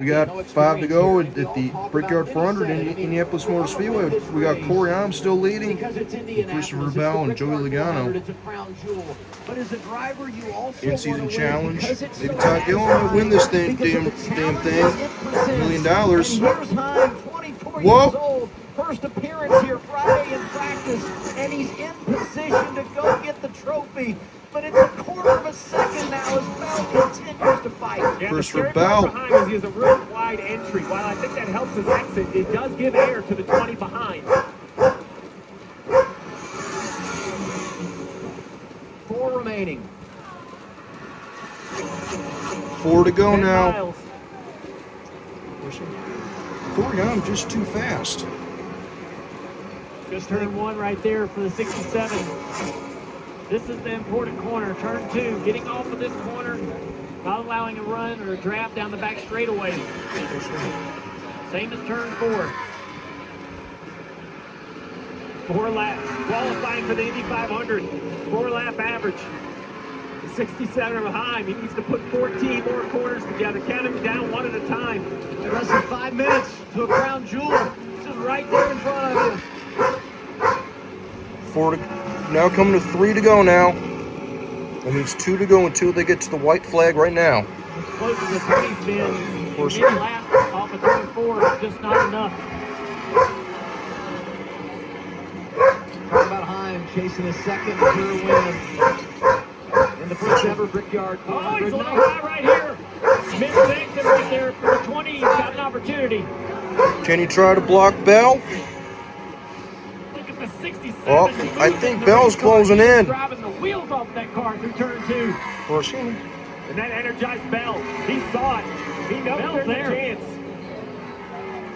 We got 5 to go at the Brickyard 400 in Indianapolis Motor Speedway. We got Corey Heim still leading, Christopher Bell and Joey Logano. In-season challenge. Maybe Todd Gilliland will win this damn thing. $1 million. Whoa! First appearance here Friday in practice, and he's in position to go get the trophy. But it's a quarter of a second now as Bell continues to fight. Yeah, Christopher Bell. Behind is he has a real wide entry. While I think that helps his exit, it does give air to the 20 behind. 4 remaining. 4 to go now. Miles. Corey Heim just too fast. Just turn 1 right there for the 67. This is the important corner, turn 2. Getting off of this corner, not allowing a run or a draft down the back straightaway. Same as turn 4. 4 laps, qualifying for the Indy 500. 4-lap average. The 67 behind, he needs to put 14 more corners together. Count them down 1 at a time. Less than 5 minutes to a crown jewel. This is right there in front of him. 4 to now coming to 3 to go now. That means 2 to go until they get to the white flag right now. As close as the 20's been, mid-lap off of turn 4 is just not enough. Talk about Heim chasing his second career win in the first ever Brickyard. Oh, he's a little high right here. Mid-six and right there for the 20. He's got an opportunity. Can he try to block Bell? Look at the 67. Oh, I think Bell's closing in. Driving the wheels off that car through turn 2. And that energized Bell. He saw it. He knows there's a chance.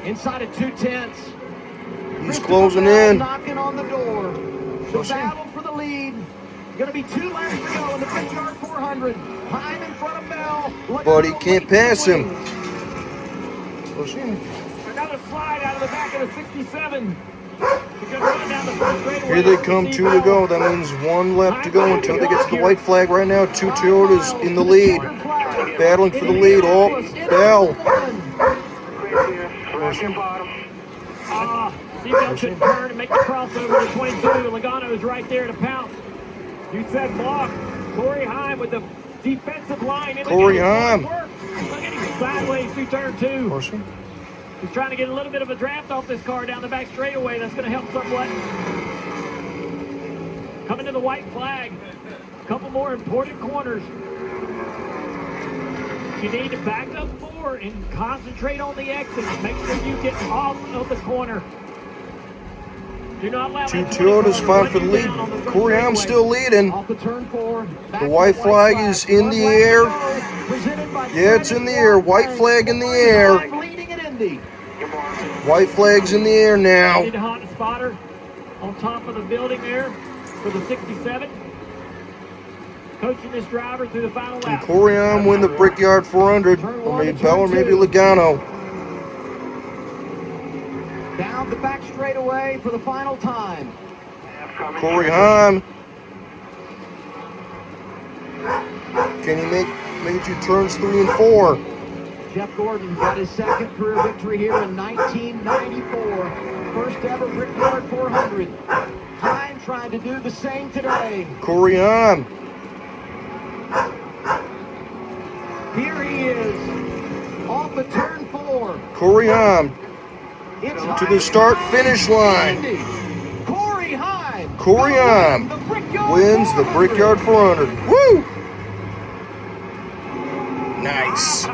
Inside at 2/10. He's closing in. Knocking on the door. The battle for the lead. Going to be 2 laps to go in the Brickyard 400. Heim in front of Bell. But he can't pass him. Another slide out of the back of the 67. Run down the front straightaway. Here they come, 2 to go. That means 1 left to go until they get to the white flag right now. 2 Toyotas in the lead. Battling for the lead. Oh, Bell. See Bell couldn't turn and make the crossover to 22. Logano is right there to pounce. You said block. Corey Heim with the defensive line. Corey Heim. Look at him sideways through turn 2. He's trying to get a little bit of a draft off this car down the back straightaway. That's going to help somewhat. Coming to the white flag. A couple more important corners. You need to back up more and concentrate on the exit. Make sure you get off of the corner. Do not allow 2 Toyotas fight for the lead. Corey Heim still leading. The white flag is in the air. Yeah, it's in the air. White flag in the air. White flag's in the air now. Need to hot a spotter on top of the building there for the 67. Coaching this driver through the final lap. And Corey Heim win the Brickyard 400. Or maybe Bell or maybe Logano. Down the back straightaway for the final time. Corey Heim. Can he make it to turns 3 and 4? Jeff Gordon got his second career victory here in 1994. First ever Brickyard 400. Heim trying to do the same today. Corey Heim. Here he is. Off of turn 4. Corey Heim. To the start-finish line. Corey Heim. Corey Heim wins the Brickyard 400. Woo! Nice.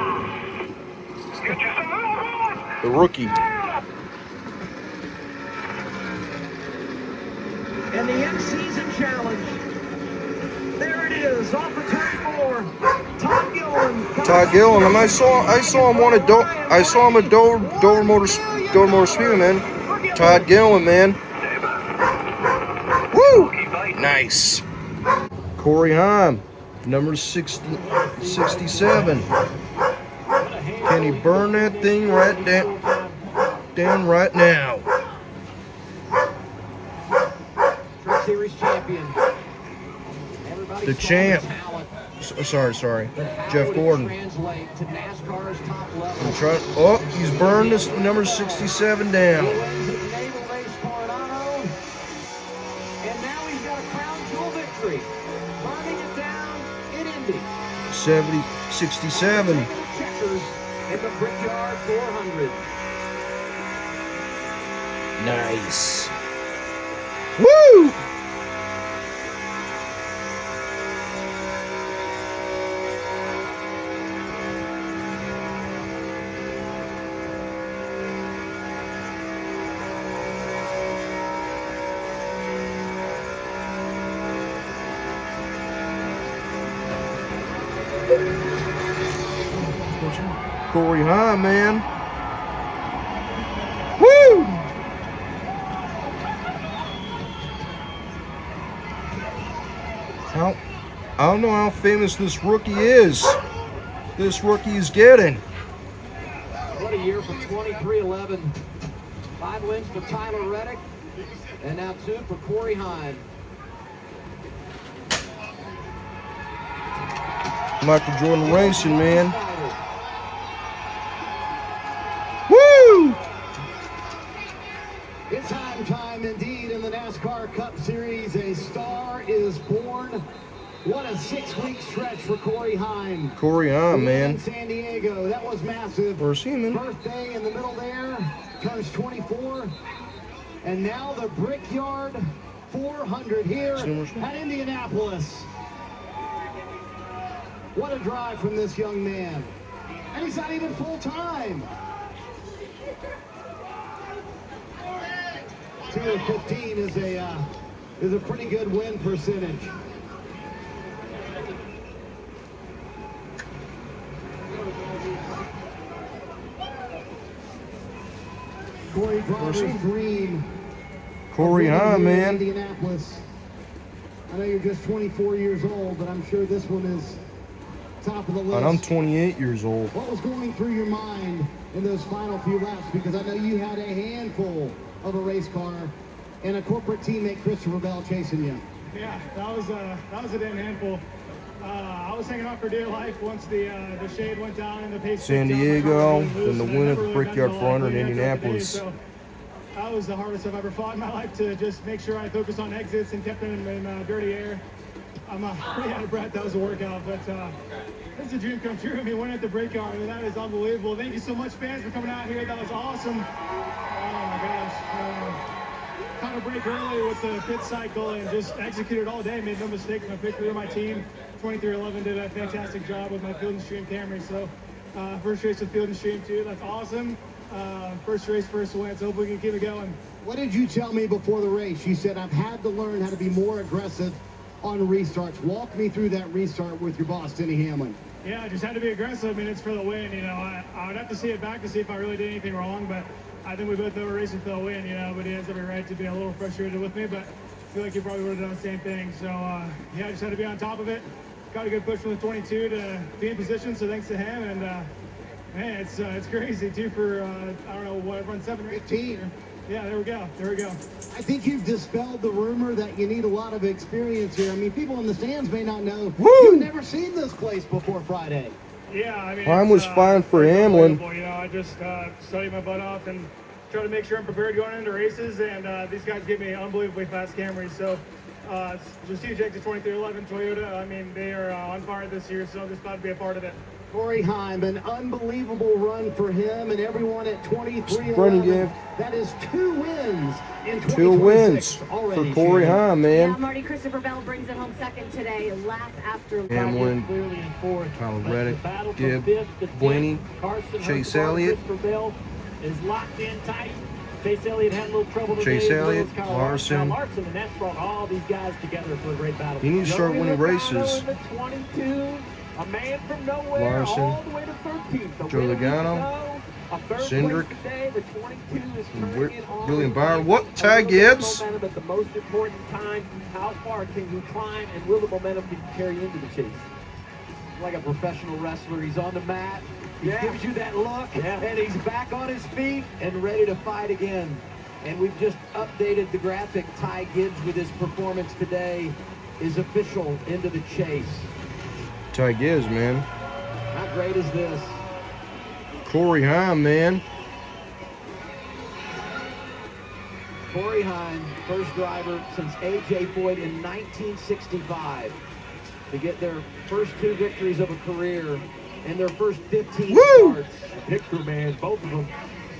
The rookie. And the in-season challenge. There it is, off of turn 4. Todd Gilliland. Todd Gilliland. I saw him at Dover Motor Speedway, man. Todd Gilliland, man. Woo! Nice. Corey Heim, number 67. Can he burn that thing right down right now? Truck Series champion. The champ. Sorry. But how Jeff would it Gordon. translate to NASCAR's top level? Oh, he's burned this number 67 down. He wins at Naval Race Coronado, and now he's got a crown jewel victory, burning it down in Indy. 67. Taking the checkers in the Brickyard 400. Nice. Woo! Corey Heim, man. Woo! I don't know how famous this rookie is. This rookie is getting. What a year for 23-11. 5 wins for Tyler Reddick, and now 2 for Corey Heim. Michael Jordan Racing, man. Woo! It's time indeed in the NASCAR Cup Series. A star is born. What a 6-week stretch for Corey Heim. Corey Heim, man. In San Diego, that was massive. Where's he, man? Birthday in the middle there, turns 24. And now the Brickyard 400 here at Indianapolis. What a drive from this young man. And he's not even full time. 2:15 is a pretty good win percentage. Corey Driver's dream. Corey Heim, man. Indianapolis. I know you're just 24 years old, but I'm sure this one is top of the list. And I'm 28 years old. What was going through your mind in those final few laps? Because I know you had a handful of a race car and a corporate teammate, Christopher Bell, chasing you. Yeah, that was a damn handful. I was hanging on for dear life once the shade went down and the pace. San Diego, then the win at the Brickyard 400 in Indianapolis. So that was the hardest I've ever fought in my life, to just make sure I focused on exits and kept them in dirty air. I'm pretty out of breath. That was a workout, but it's a dream come true. I mean, winning at the Brickyard, I mean, that is unbelievable. Thank you so much, fans, for coming out here. That was awesome. Oh my gosh. Caught a break early with the pit cycle and just executed all day. Made no mistakes. My pit crew, my team, 2311 did a fantastic job with my Field and Stream Camry. So first race with Field and Stream too. That's awesome. First race, first win. So hopefully we can keep it going. What did you tell me before the race? You said, I've had to learn how to be more aggressive on restarts. Walk me through that restart with your boss, Denny Hamlin. Yeah, I just had to be aggressive. I mean, it's for the win. You know, I would have to see it back to see if I really did anything wrong, but I think we both know we're racing for the win, you know, but he has every right to be a little frustrated with me, but I feel like he probably would have done the same thing. So, yeah, I just had to be on top of it. Got a good push from the 22 to be in position, so thanks to him. And, man, it's crazy, too, for, I don't know, what, run 7 or 8? 15. Yeah, there we go. I think you've dispelled the rumor that you need a lot of experience here. I mean, people in the stands may not know. Woo! You've never seen this place before Friday. Yeah, I mean, Time was fine for Hamlin. You know, I just studied my butt off and try to make sure I'm prepared going into races. And these guys give me unbelievably fast Camrys. So just huge exit 2311 Toyota. I mean, they are on fire this year, so I'm just glad to be a part of it. Corey Heim, an unbelievable run for him and everyone at 23-11. That is 2 wins in 2026 2 wins already. for Corey Heim, man. Yeah, Marty, Christopher Bell brings it home second today, lap after lap. Hamlin, Clearly in fourth. Kyle But Larson, the battle from Gibb, fifth to 10th, Blaney, Carson, Chase Hertzberg, Elliott. Christopher Bell is locked in tight. Chase Elliott had a little trouble today. Chase as well Elliott, as Kyle Larson. Larson, and that's brought all these guys together for a great battle. He needs to start Joey winning Logano races. in the 22, a man from nowhere, Larson, all the way to 13th. The Joey winner Logano, go. A third Cindric, place today. The 22 is turning it on. William Byron. What? A Ty little bit of Gibbs? momentum at the most important time. How far can you climb, and will the momentum be carried into the chase? Like a professional wrestler, he's on the mat. He gives you that look, and he's back on his feet and ready to fight again. And we've just updated the graphic. Ty Gibbs with his performance today is official into the chase. Ty Gibbs, man. How great is this? Corey Heim, man. Corey Heim, first driver since A.J. Foyt in 1965 to get their first 2 victories of a career and their first 15 starts. Victor, man, both of them.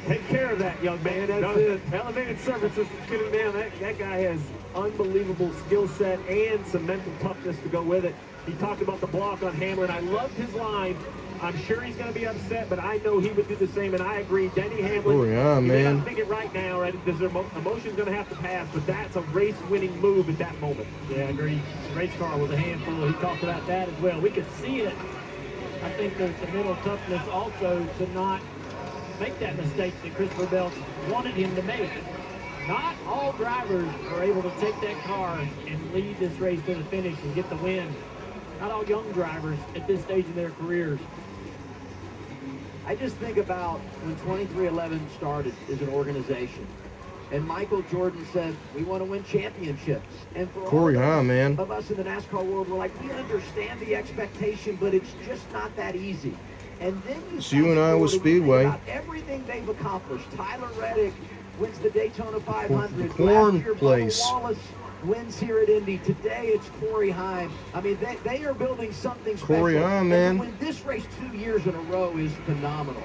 Take care of that, young man. That's it. Elevated service system's getting down. That guy has unbelievable skill set and some mental toughness to go with it. He talked about the block on Hamlin. I loved his line. I'm sure he's going to be upset, but I know he would do the same, and I agree. Denny Hamlin, Oh, yeah, you may man. not think it right now, right? Because their emotion's going to have to pass, but that's a race-winning move at that moment. Yeah, I agree. The race car was a handful. He talked about that as well. We could see it. I think there's some mental toughness also to not make that mistake that Christopher Bell wanted him to make. Not all drivers are able to take that car and lead this race to the finish and get the win. Not all young drivers at this stage in their careers. I just think about when 2311 started as an organization, and Michael Jordan said, we want to win championships. And for Corey all Heim, man. of us in the NASCAR world, we're like, we understand the expectation, but it's just not that easy. And then See you in fast Iowa forward and you think Speedway. about everything they've accomplished. Tyler Reddick wins the Daytona 500. corn Last year, place. Bubba Wallace wins here at Indy. Today it's Corey Heim. I mean, they are building something special. Corey Heim, And man. to win this race 2 years in a row is phenomenal.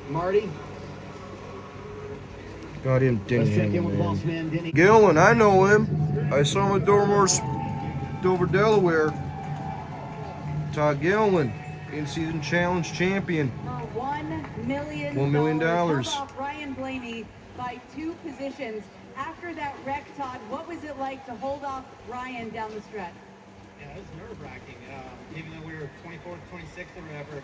Marty, Got him, Denny let's check in Hamlin, with boss man. man Denny. Gilliland, I know him. I saw him at Dover, Delaware. Todd Gilliland, in-season challenge champion. For $1 million. $1 million. Held off Ryan Blaney by 2 positions. After that wreck, Todd, what was it like to hold off Ryan down the stretch? Yeah, it was nerve-wracking. Even though we were 24th, 26th, or whatever,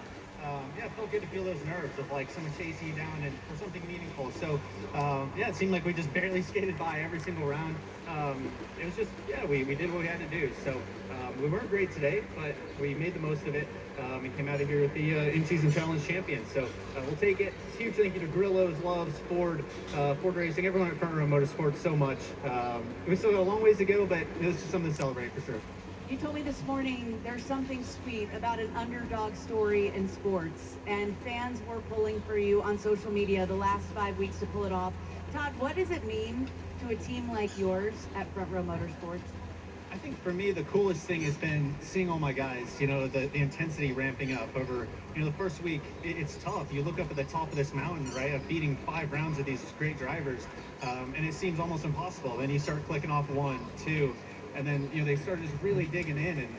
yeah, it felt good to feel those nerves of like someone chasing you down and for something meaningful. So, yeah, it seemed like we just barely skated by every single round. It was just, yeah, we did what we had to do. So, we weren't great today, but we made the most of it and came out of here with the in-season challenge champion. So, we'll take it. Huge thank you to Grillo's, Loves, Ford Racing, everyone at Front Row Motorsports so much. We still got a long ways to go, but it was just something to celebrate for sure. You told me this morning there's something sweet about an underdog story in sports, and fans were pulling for you on social media the last 5 weeks to pull it off. Todd, what does it mean to a team like yours at Front Row Motorsports? I think for me, the coolest thing has been seeing all my guys, you know, the intensity ramping up over, you know, the first week. It's tough. You look up at the top of this mountain, right, of beating 5 rounds of these great drivers, and it seems almost impossible. Then you start clicking off 1, 2, and then, you know, they started just really digging in, and,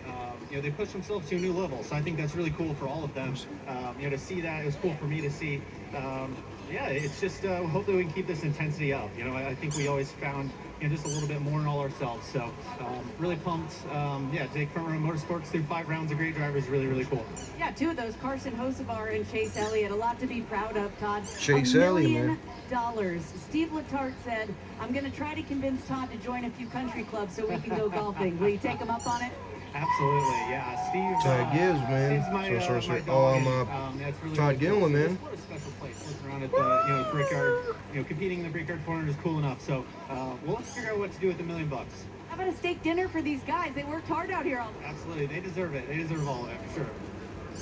you know, they pushed themselves to a new level. So I think that's really cool for all of them. You know, to see that, it was cool for me to see. Yeah, it's just, hopefully we can keep this intensity up. You know, I think we always found, you know, just a little bit more in all ourselves. So really pumped. Yeah, to take Front Row Motorsports through 5 rounds of great drivers is really, really cool. Yeah, 2 of those, Carson Hocevar and Chase Elliott. A lot to be proud of, Todd. Chase Elliott, man. $1 million. Steve Letarte said, I'm going to try to convince Todd to join a few country clubs so we can go golfing. Will you take him up on it? Absolutely, yeah. Steve. Todd Gibbs, man. Steve's my, So, my dog, that's really Todd Gilliland, man. What a special place. Looking around at the, you know, Brickyard, you know, competing in the Brickyard 400 is cool enough. So we'll have to figure out what to do with the $1 million. How about a steak dinner for these guys? They worked hard out here all day. Absolutely, they deserve it. They deserve all of it, for sure.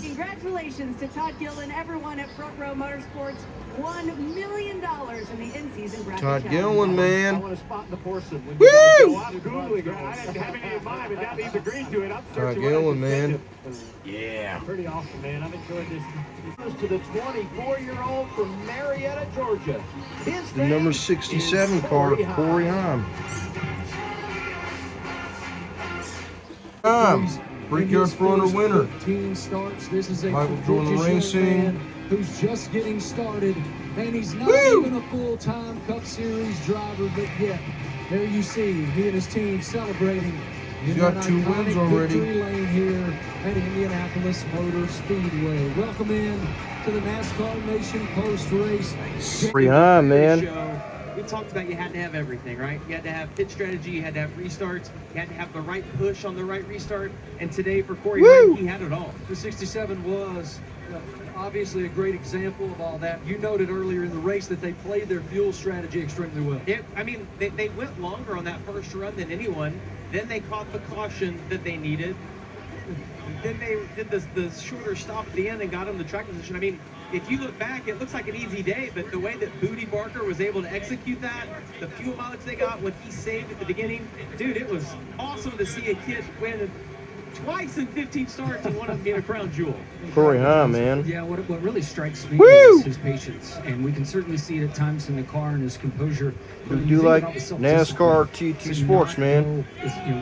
Congratulations to Todd Gilliland, everyone at Front Row Motorsports. $1 million in the in-season bracket Todd challenge. Gilliland, man. I want to spot the portion. When Woo! you Oh, I'm Googling. I didn't have any in mind, but now that he's agreed to it, I'm Todd searching what I Gilliland, can send man. him. Yeah. Pretty awesome, man. I've enjoyed this. goes to the 24-year-old from Marietta, Georgia. His The number name 67 is car, Corey Heim. Corey Heim. Brickyard 400 winner. 15 starts. This is a Michael Jordan prodigious young Racing. man who's just getting started, and he's not Woo! even a full-time Cup Series driver, but yet there you see he and his team celebrating. He's in got that 2 iconic wins already. Victory lane here at Indianapolis Motor Speedway. Welcome in to the NASCAR Nation post-race. Corey Heim, man. Show. We talked about you had to have everything, right? You had to have pit strategy, you had to have restarts, you had to have the right push on the right restart, and today for Corey Woo! Heim, he had it all. The 67 was Obviously a great example of all that. You noted earlier in the race that they played their fuel strategy extremely well. They went longer on that first run than anyone. Then they caught the caution that they needed. Then they did the shorter stop at the end and got them the track position. I mean, if you look back, it looks like an easy day, but the way that Booty Barker was able to execute that, the fuel mileage they got, what he saved at the beginning, dude, it was awesome to see a kid win twice in 15 starts and one of them being a crown jewel. Corey Heim, man. Yeah, what really strikes me Woo! is his patience, and we can certainly see it at times in the car and his composure. You do like NASCAR TT Sports, man.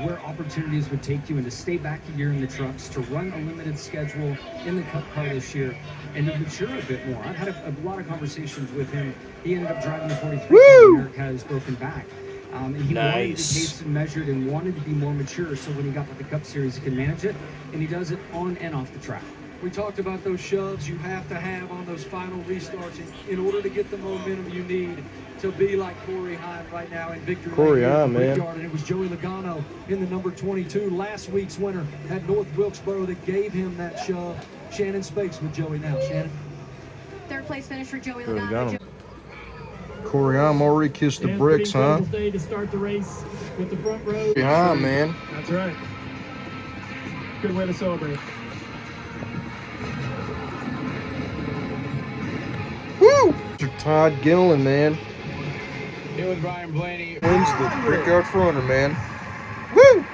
Where opportunities would take you, and to stay back a year in the trucks, to run a limited schedule in the Cup car this year, and to mature a bit more. I've had a lot of conversations with him. He ended up driving the 43 car. America has broken back. And he wanted to be paced and measured and wanted to be more mature, so when he got to the Cup Series, he can manage it, and he does it on and off the track. We talked about those shoves you have to have on those final restarts in order to get the momentum you need to be like Corey Heim right now in victory. Corey Heim, man. And it was Joey Logano in the number 22, last week's winner at North Wilkesboro, that gave him that shove. Shannon Spakes with Joey now. Shannon. Third place finish for Joey Logano. Corey Heim already kissed the bricks, huh? Day to start the race with the front row. Corey Heim, man. That's right. Good way to celebrate. Woo! Todd Gilliland, man. It was Ryan Blaney. Wins the Brickyard fronter, man. Woo!